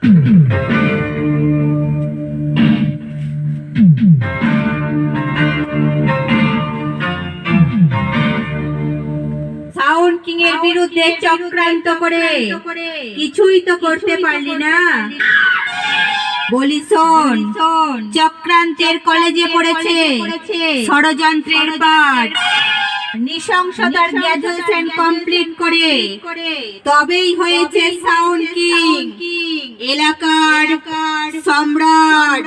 Sound king এর বিরুদ্ধে চক্রান্ত করে কিছুই তো করতে পারলি না। বলি শোন, চক্রান্তের কলেজে পড়েছে ষড়যন্ত্রের পাঠ। নৃশংসতার গ্র্যাজুয়েশন কমপ্লিট করে তবেই হয়েছে সাউন্ড কিং, এলাকার সম্রাট।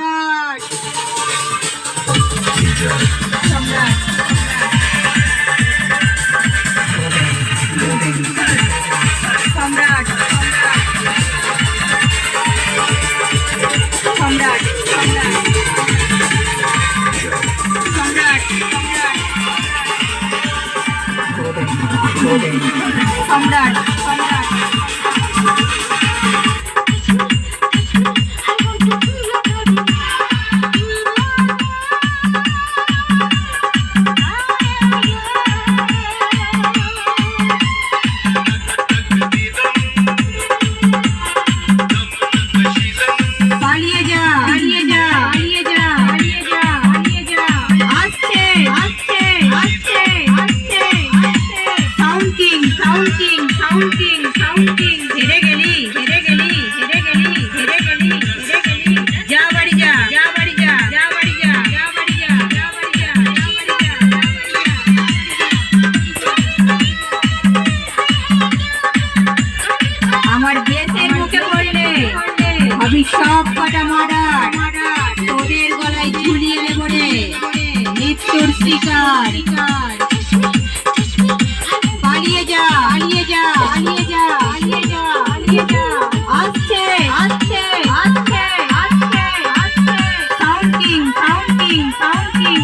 সব কটা মার্ডার তোদের গলায় ঝুলিয়ে নেব রে, মৃত্যুর শিকার। পালিয়ে যা, পালিয়ে যা, পালিয়ে যা, পালিয়ে যা, পালিয়ে যা। আসছে, আসছে, আসছে, আসছে, আসছে। Sound king, sound king, sound king.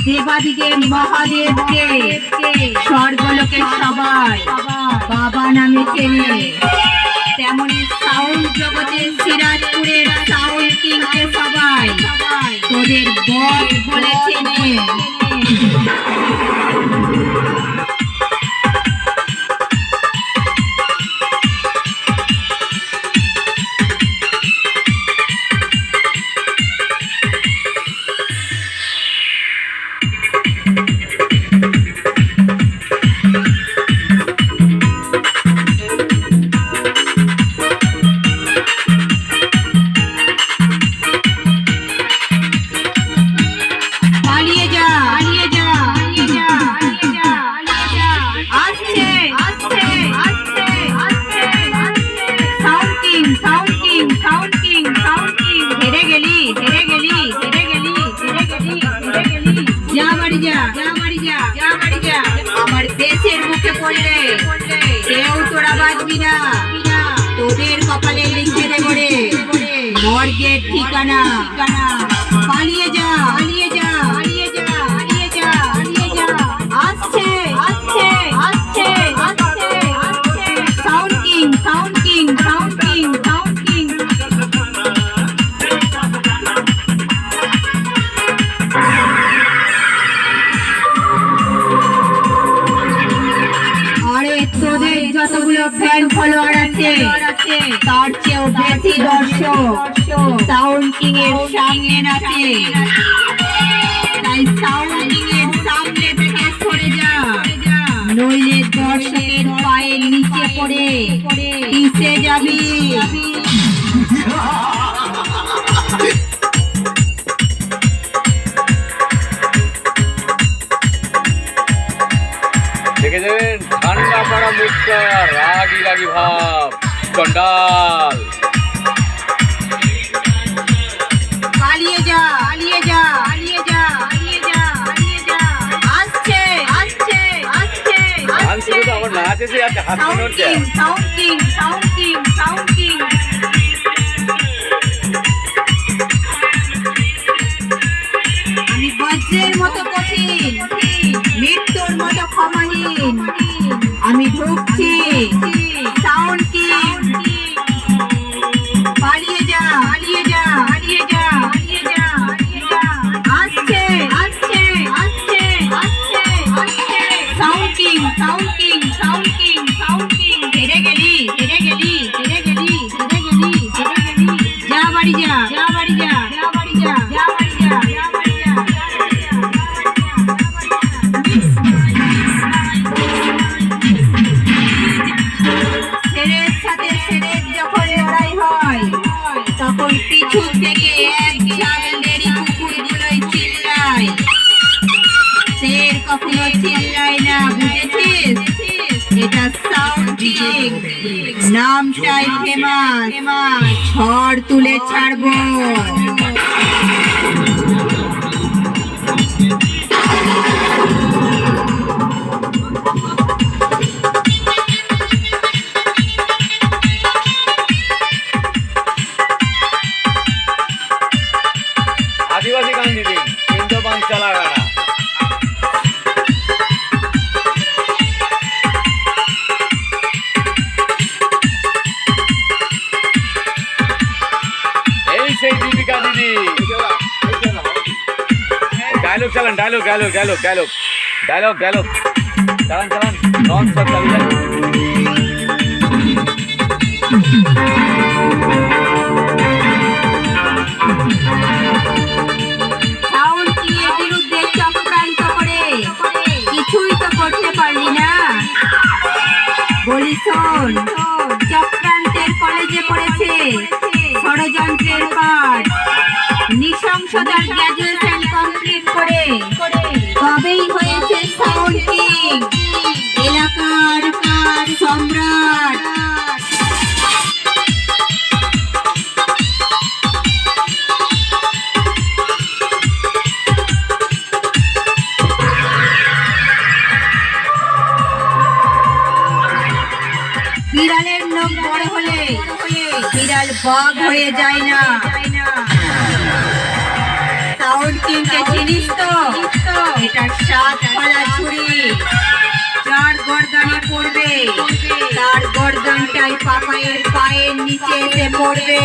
দেবাদিদেব মহাদেবকে স্বর্গলোকের সবাই বাবা নামে চেনে, তেমনি সাউন্ড জগতের সিরাজপুরের সাউন্ড কিংকে সবাই তোদের বস বলে চেনে। আমার দেশের মুখে পড়লে কেউ তোরা বাঁচবি না, তোদের কপালে লিখে দেব রে মর্গের ঠিকানা। পালিয়ে যা, পালিয়ে যা, পালিয়ে যা, পালিয়ে যা, পালিয়ে যা। আসছে, আসছে, আসছে, আসছে, আসছে। Sound king, sound king, sound king, sound king. তোদের যতগুলো ফ্যান ফলোয়ার আছে তার চেয়েও বেশি দর্শক সাউন্ড কিং এর সামনে আছে, তাই সাউন্ড কিং এর সামনে থেকে সরে যা, নইলে দর্শকের পায়ের নিচে পড়ে পিছে যাবি। দেখে যাবেন ঠান্ডা পাড়া মুখটা রাগি রাগি ভাব চন্ডাল। পালিয়ে যা, পালিয়ে যা, পালিয়ে যা, পালিয়ে যা, পালিয়ে যা। আসছে, আসছে, আসছে, আসছে। আমার নাচ এসে আছে, হাত নড়ছে। Sound king, sound king, sound king. আমি বজ্রের মতো কঠিন, মৃত্যুর মতো ক্ষমাহীন। আমি ঢুকছি সাউন্ড কিং, পালিয়ে যা। নামটাই ফেমাস, ঝড় তুলে ছাড়বো। आदिवासी गान दीदी इंदो बांग चला गाना ऐसे दीपिका दीदी डायलॉग चलन dialogue dialogue dialogue dialogue dialogue dialogue चलन चलन नॉन स्टॉप चल जाए বিরুদ্ধে চক্রান্ত করে কিছুই তো করতে পারলি না। বলি শোন, চক্রান্তের কলেজে পড়েছে ষড়যন্ত্রের পাঠ, নৃশংসতার গ্র্যাজুয়েশন কমপ্লিট করে তবেই হয়েছে সাউন্ড কিং, এলাকার সম্রাট। বিড়ালের নখ বড় হলে বিড়াল বাঘ হয়ে যায় না। সাউন্ড কিংকে চিনিস তো? এটা 7 ফালা ছুরি, যার গর্দানে পড়বে তার গর্দানটাই পাপায়ের পায়ের নিচে এসে পড়বে।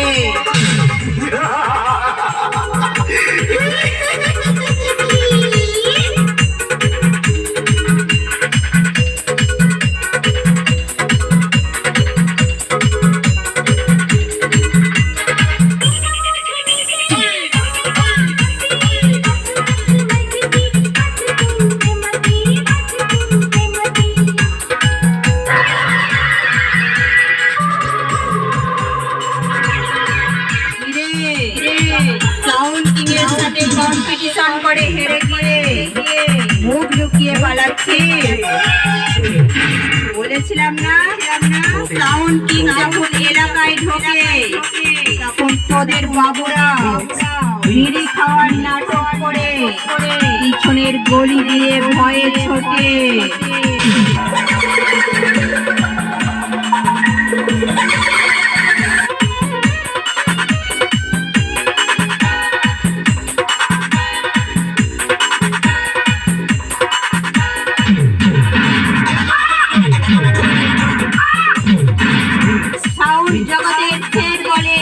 সাউন্ড কিং এর সাথে কম্পিটিশন করে হেরে গিয়ে মুখ লুকিয়ে পালাচ্ছিস। বলেছিলাম না সাউন্ড কিং যখন এলাকায় ঢোকে তখন তোদের বাবুরা বিড়ি খাওয়ার নাটক করে পিছনের গলি দিয়ে ভয়ে ছোটে। জগতের শের বলে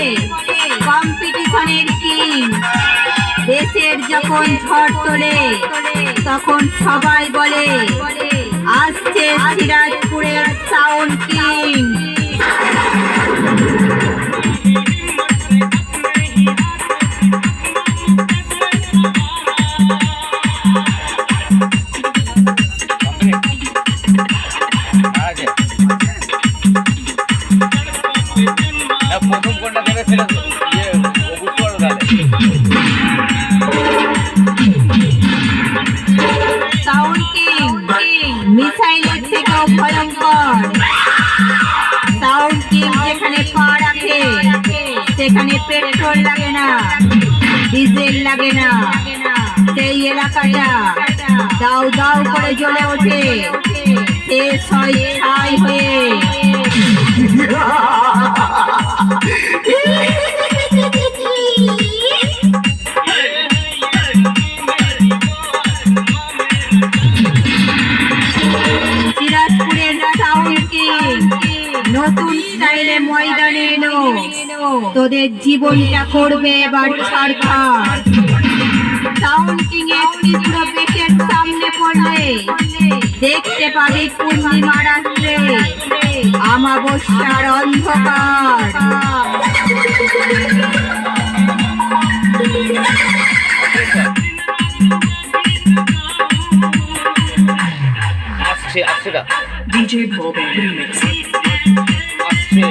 কম্পিটিশনের কিং। দেশের যখন ঝড় তোলে তখন সবাই বলে আসছে সিরাজপুরের সাউন্ড কিং। প্রথম কোনটা দেবে সেটা বুঝতে পারো তাহলে। সাউন্ড কিং মিসাইলের থেকেও ভয়ঙ্কর। সাউন্ড কিং যেখানে পা রাখে সেখানে পেট্রোল লাগে না, ডিজেল লাগে না, সেই এলাকাটা দাউ দাউ করে জ্বলে ওঠে শেষ হয় ছাই হয়ে। সিরাজপুরের সাউন্ড কিং নতুন স্টাইলে ময়দানে এলো, তোদের জীবনটা করবে এবার ছাড়খাড়। সাউন্ড কিং এর তীব্র পেশের সামনে পড়লে দেখতে পাবি পূর্ণিমা রাত্রে আমাবস্যার অন্ধকার। আসছে আসছে DJ Bobby Remix. আসছে